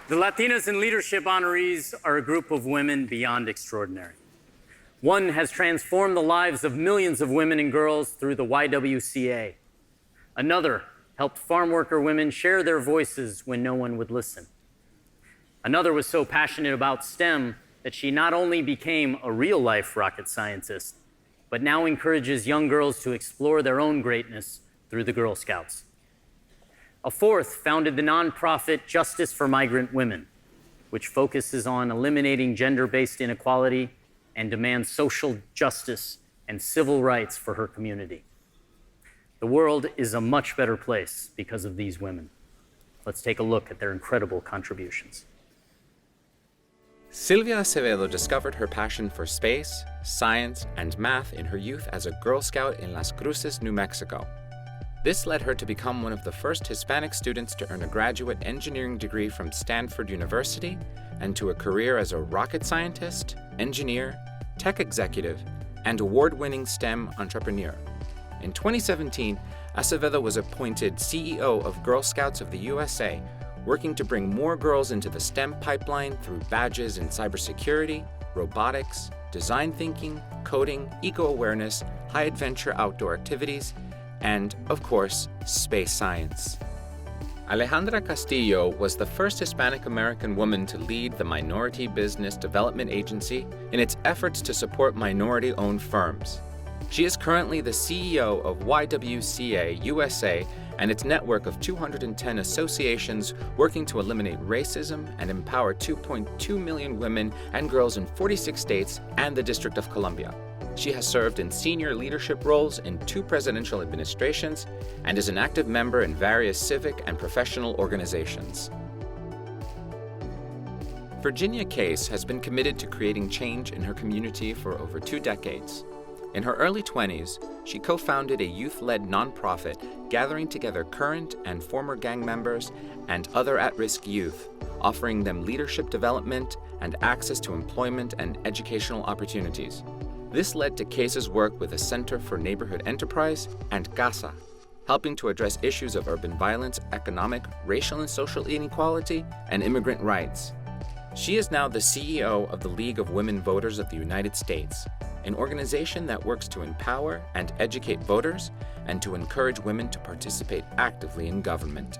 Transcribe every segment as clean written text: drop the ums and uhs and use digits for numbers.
The Latinas in Leadership honorees are a group of women beyond extraordinary. One has transformed the lives of millions of women and girls through the YWCA. Another helped farm worker women share their voices when no one would listen. Another was so passionate about STEM that she not only became a real-life rocket scientist, but now encourages young girls to explore their own greatness through the Girl Scouts. A fourth founded the nonprofit Justice for Migrant Women, which focuses on eliminating gender-based inequality and demands social justice and civil rights for her community. The world is a much better place because of these women. Let's take a look at their incredible contributions. Sylvia Acevedo discovered her passion for space, science, and math in her youth as a Girl Scout in Las Cruces, New Mexico. This led her to become one of the first Hispanic students to earn a graduate engineering degree from Stanford University and to a career as a rocket scientist, engineer, tech executive, and award-winning STEM entrepreneur. In 2017, Acevedo was appointed CEO of Girl Scouts of the USA, working to bring more girls into the STEM pipeline through badges in cybersecurity, robotics, design thinking, coding, eco-awareness, high-adventure outdoor activities, and, of course, space science. Alejandra Castillo was the first Hispanic American woman to lead the Minority Business Development Agency in its efforts to support minority-owned firms. She is currently the CEO of YWCA USA and its network of 210 associations working to eliminate racism and empower 2.2 million women and girls in 46 states and the District of Columbia. She has served in senior leadership roles in 2 presidential administrations and is an active member in various civic and professional organizations. Virginia Case has been committed to creating change in her community for over 2 decades. In her early 20s, she co-founded a youth-led nonprofit gathering together current and former gang members and other at-risk youth, offering them leadership development and access to employment and educational opportunities. This led to Case's work with the Center for Neighborhood Enterprise and CASA, helping to address issues of urban violence, economic, racial and social inequality, and immigrant rights. She is now the CEO of the League of Women Voters of the United States, an organization that works to empower and educate voters and to encourage women to participate actively in government.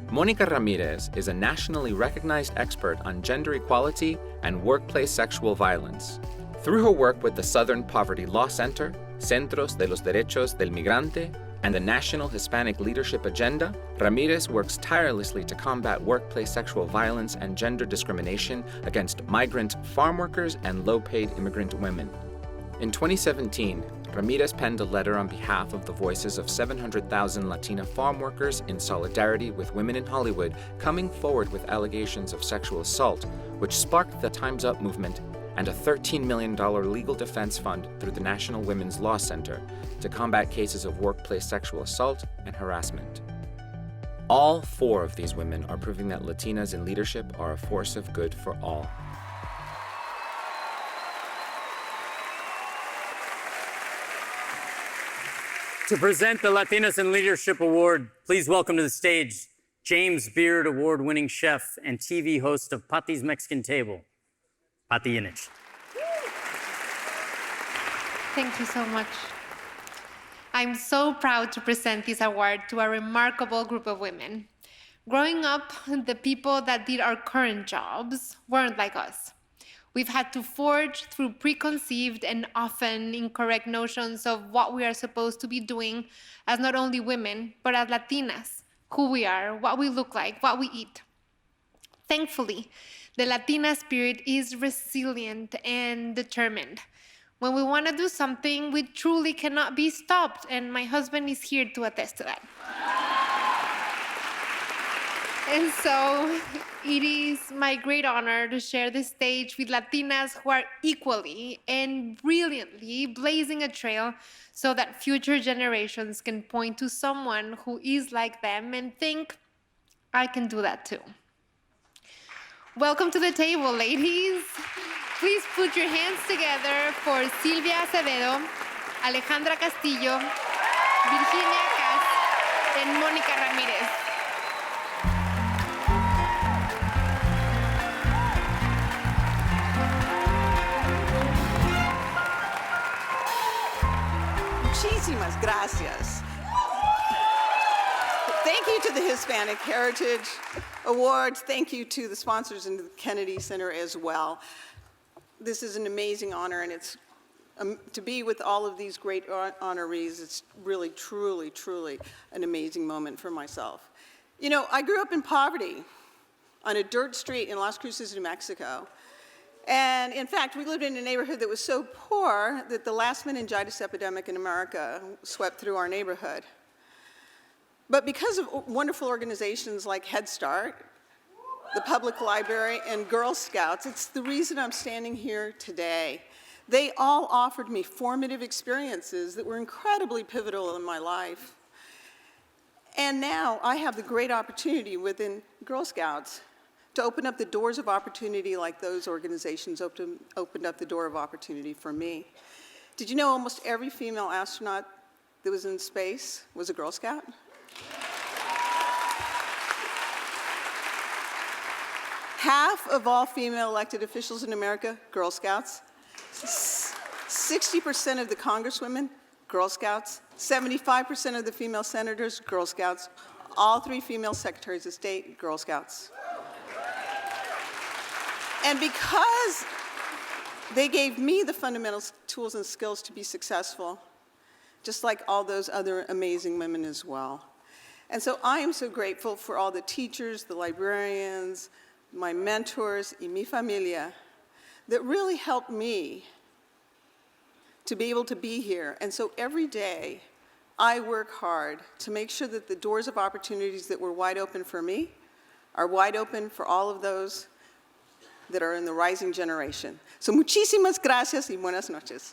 Mónica Ramirez is a nationally recognized expert on gender equality and workplace sexual violence. Through her work with the Southern Poverty Law Center, Centros de los Derechos del Migrante, and the National Hispanic Leadership Agenda, Ramirez works tirelessly to combat workplace sexual violence and gender discrimination against migrant farm workers and low-paid immigrant women. In 2017, Ramirez penned a letter on behalf of the voices of 700,000 Latina farm workers in solidarity with women in Hollywood coming forward with allegations of sexual assault, which sparked the Time's Up movement and a $13 million legal defense fund through the National Women's Law Center to combat cases of workplace sexual assault and harassment. All 4 of these women are proving that Latinas in leadership are a force of good for all. To present the Latinas in Leadership Award, please welcome to the stage James Beard Award-winning chef and TV host of Pati's Mexican Table, Pati Yinich. Thank you so much. I'm so proud to present this award to a remarkable group of women. Growing up, the people that did our current jobs weren't like us. We've had to forge through preconceived and often incorrect notions of what we are supposed to be doing as not only women, but as Latinas, who we are, what we look like, what we eat. Thankfully, the Latina spirit is resilient and determined. When we want to do something, we truly cannot be stopped, and my husband is here to attest to that. And so it is my great honor to share the stage with Latinas who are equally and brilliantly blazing a trail so that future generations can point to someone who is like them and think, I can do that too. Welcome to the table, ladies. Please put your hands together for Sylvia Acevedo, Alejandra Castillo, Virginia Cas, and Mónica Ramirez. Muchísimas gracias. Thank you to the Hispanic Heritage Awards. Thank you to the sponsors and the Kennedy Center as well. This is an amazing honor, and it's to be with all of these great honorees. It's really, truly, truly an amazing moment for myself. You know, I grew up in poverty on a dirt street in Las Cruces, New Mexico. And in fact, we lived in a neighborhood that was so poor that the last meningitis epidemic in America swept through our neighborhood. But because of wonderful organizations like Head Start, the Public Library, and Girl Scouts, it's the reason I'm standing here today. They all offered me formative experiences that were incredibly pivotal in my life. And now I have the great opportunity within Girl Scouts to open up the doors of opportunity like those organizations opened up the door of opportunity for me. Did you know almost every female astronaut that was in space was a Girl Scout? Half of all female elected officials in America, Girl Scouts. 60% of the congresswomen, Girl Scouts. 75% of the female senators, Girl Scouts. All 3 female secretaries of state, Girl Scouts. And because they gave me the fundamental tools and skills to be successful, just like all those other amazing women as well. And so I am so grateful for all the teachers, the librarians, my mentors, y mi familia, that really helped me to be able to be here. And so every day, I work hard to make sure that the doors of opportunities that were wide open for me are wide open for all of those that are in the rising generation. So muchísimas gracias y buenas noches.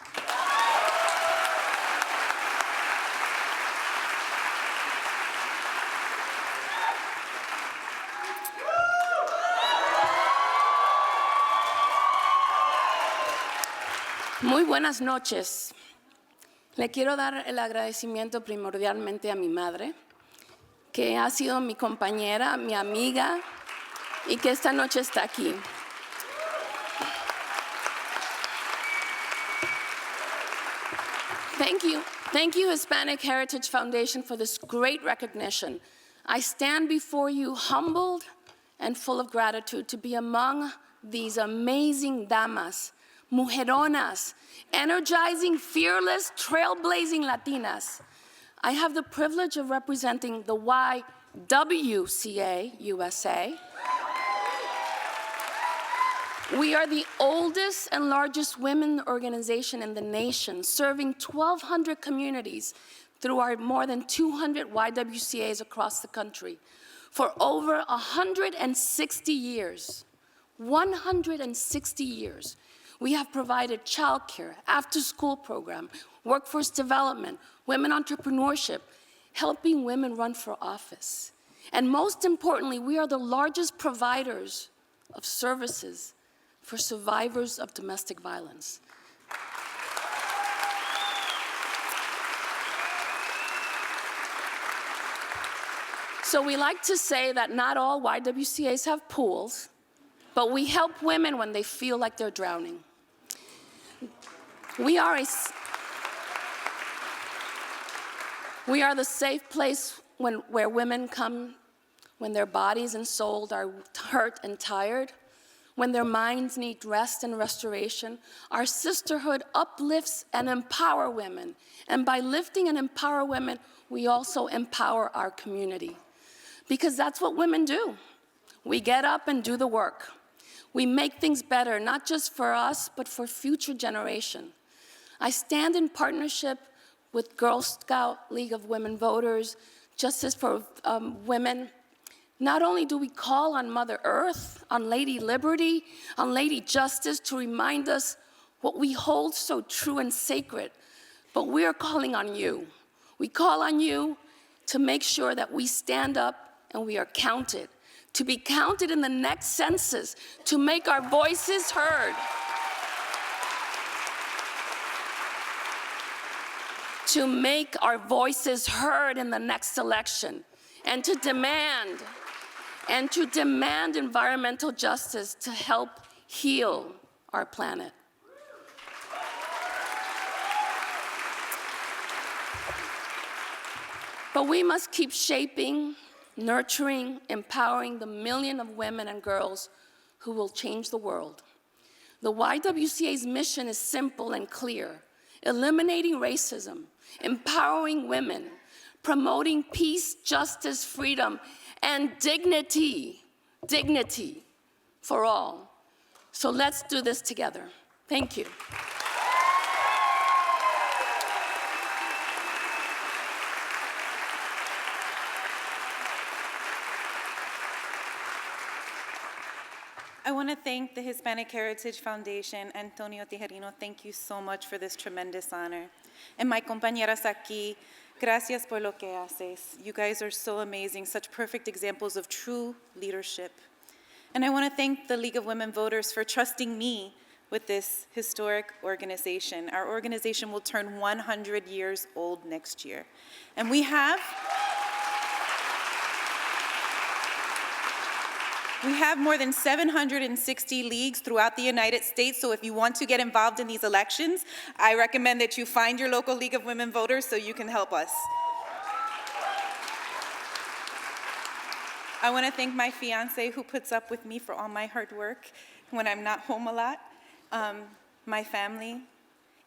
Muy buenas noches. Le quiero dar el agradecimiento primordialmente a mi madre, que ha sido mi compañera, mi amiga, y que esta noche está aquí. Thank you, Hispanic Heritage Foundation, for this great recognition. I stand before you humbled and full of gratitude to be among these amazing damas, mujeronas, energizing, fearless, trailblazing Latinas. I have the privilege of representing the YWCA USA. We are the oldest and largest women organization in the nation, serving 1,200 communities through our more than 200 YWCAs across the country for over 160 years. 160 years. We have provided childcare, after-school program, workforce development, women entrepreneurship, helping women run for office. And most importantly, we are the largest providers of services for survivors of domestic violence. So we like to say that not all YWCAs have pools, but we help women when they feel like they're drowning. We are the safe place where women come when their bodies and souls are hurt and tired, when their minds need rest and restoration. Our sisterhood uplifts and empowers women. And by lifting and empower women, we also empower our community. Because that's what women do. We get up and do the work. We make things better, not just for us, but for future generation. I stand in partnership with Girl Scout League of Women Voters, Justice for Women. Not only do we call on Mother Earth, on Lady Liberty, on Lady Justice to remind us what we hold so true and sacred, but we are calling on you. We call on you to make sure that we stand up and we are counted, to be counted in the next census, to make our voices heard. To make our voices heard in the next election, and to demand environmental justice to help heal our planet. But we must keep shaping, nurturing, empowering the million of women and girls who will change the world. The YWCA's mission is simple and clear: eliminating racism, empowering women, promoting peace, justice, freedom, and dignity for all. So let's do this together. Thank you. I want to thank the Hispanic Heritage Foundation. Antonio Tijerino, thank you so much for this tremendous honor. And my compañeras aquí, gracias por lo que haces. You guys are so amazing, such perfect examples of true leadership. And I want to thank the League of Women Voters for trusting me with this historic organization. Our organization will turn 100 years old next year. And we have more than 760 leagues throughout the United States, so if you want to get involved in these elections, I recommend that you find your local League of Women Voters so you can help us. I want to thank my fiancé who puts up with me for all my hard work when I'm not home a lot, my family,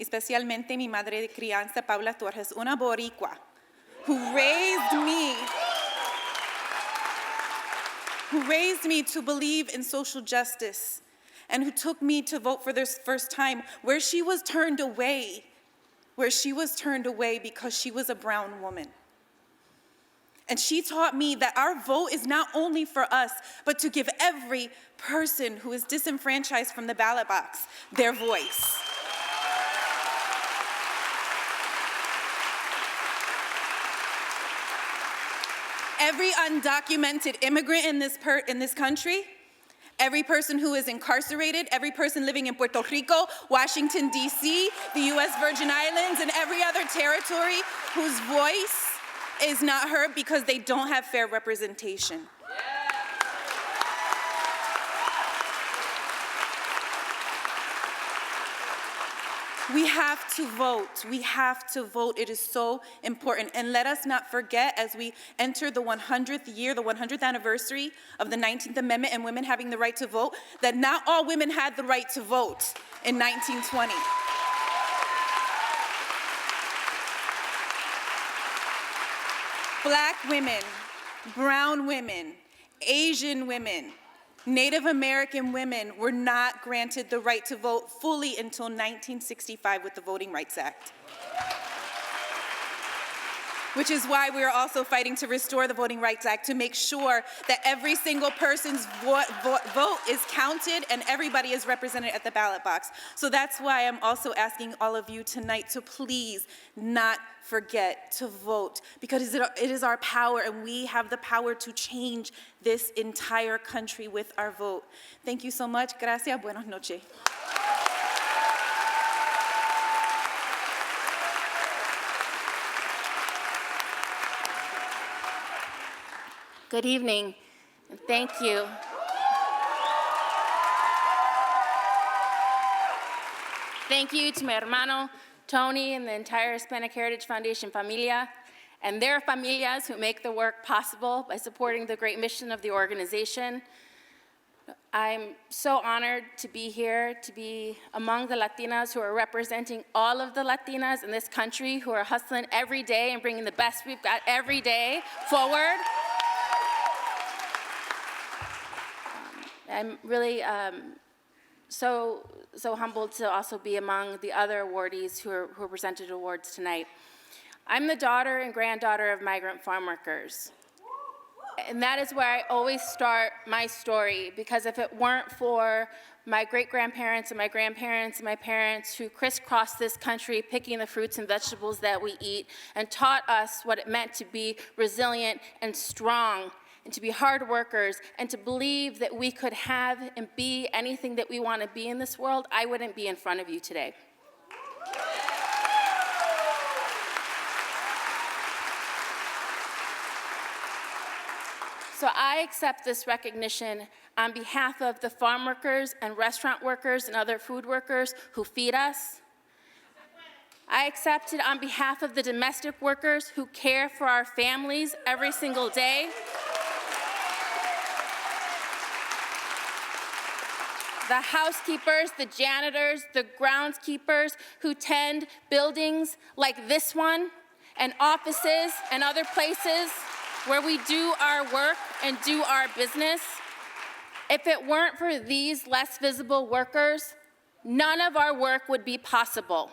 especialmente mi madre de crianza, Paula Torres, una boricua, who raised me to believe in social justice, and who took me to vote for the first time, where she was turned away because she was a brown woman. And she taught me that our vote is not only for us, but to give every person who is disenfranchised from the ballot box their voice. Every undocumented immigrant in this country, every person who is incarcerated, every person living in Puerto Rico, Washington, D.C., the U.S. Virgin Islands, and every other territory whose voice is not heard because they don't have fair representation. We have to vote. We have to vote. It is so important. And let us not forget, as we enter the 100th year, the 100th anniversary of the 19th Amendment and women having the right to vote, that not all women had the right to vote in 1920. Black women, brown women, Asian women, Native American women were not granted the right to vote fully until 1965 with the Voting Rights Act. Which is why we are also fighting to restore the Voting Rights Act, to make sure that every single person's vote is counted and everybody is represented at the ballot box. So that's why I'm also asking all of you tonight to please not forget to vote, because it is our power, and we have the power to change this entire country with our vote. Thank you so much. Gracias. Buenas noches. Good evening, and thank you. Thank you to my hermano, Tony, and the entire Hispanic Heritage Foundation familia, and their familias who make the work possible by supporting the great mission of the organization. I'm so honored to be here, to be among the Latinas who are representing all of the Latinas in this country, who are hustling every day and bringing the best we've got every day forward. I'm really so humbled to also be among the other awardees who are presented awards tonight. I'm the daughter and granddaughter of migrant farm workers. And that is where I always start my story, because if it weren't for my great-grandparents and my grandparents and my parents who crisscrossed this country picking the fruits and vegetables that we eat and taught us what it meant to be resilient and strong, and to be hard workers, and to believe that we could have and be anything that we want to be in this world, I wouldn't be in front of you today. So I accept this recognition on behalf of the farm workers and restaurant workers and other food workers who feed us, I accept it on behalf of the domestic workers who care for our families every single day. The housekeepers, the janitors, the groundskeepers who tend buildings like this one, and offices and other places where we do our work and do our business. If it weren't for these less visible workers, none of our work would be possible.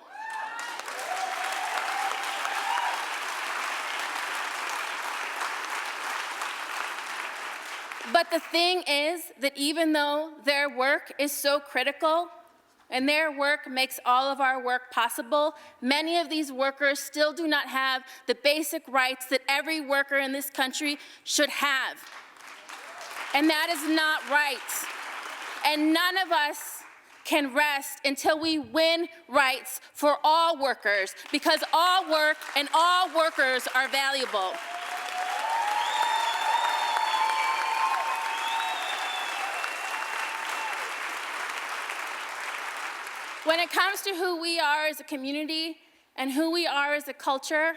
But the thing is that even though their work is so critical and their work makes all of our work possible, many of these workers still do not have the basic rights that every worker in this country should have. And that is not right. And none of us can rest until we win rights for all workers, because all work and all workers are valuable. When it comes to who we are as a community and who we are as a culture,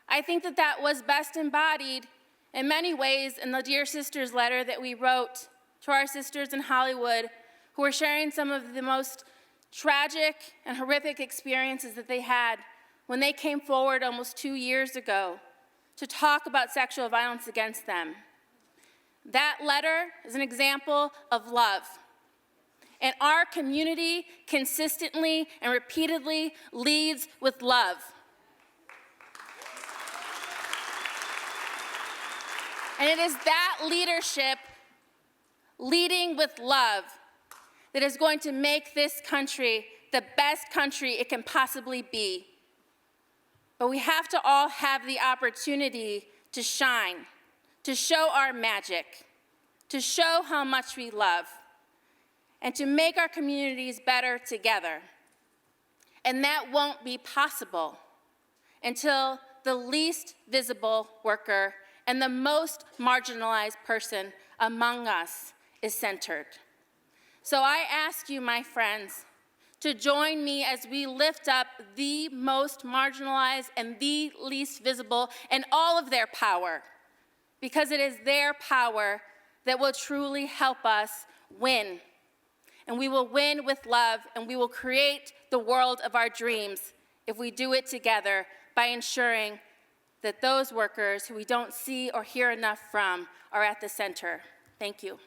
I think that that was best embodied in many ways in the Dear Sisters letter that we wrote to our sisters in Hollywood who were sharing some of the most tragic and horrific experiences that they had when they came forward almost 2 years ago to talk about sexual violence against them. That letter is an example of love. And our community consistently and repeatedly leads with love. And it is that leadership, leading with love, that is going to make this country the best country it can possibly be. But we have to all have the opportunity to shine, to show our magic, to show how much we love, and to make our communities better together. And that won't be possible until the least visible worker and the most marginalized person among us is centered. So I ask you, my friends, to join me as we lift up the most marginalized and the least visible and all of their power, because it is their power that will truly help us win. And we will win with love, and we will create the world of our dreams if we do it together by ensuring that those workers who we don't see or hear enough from are at the center. Thank you.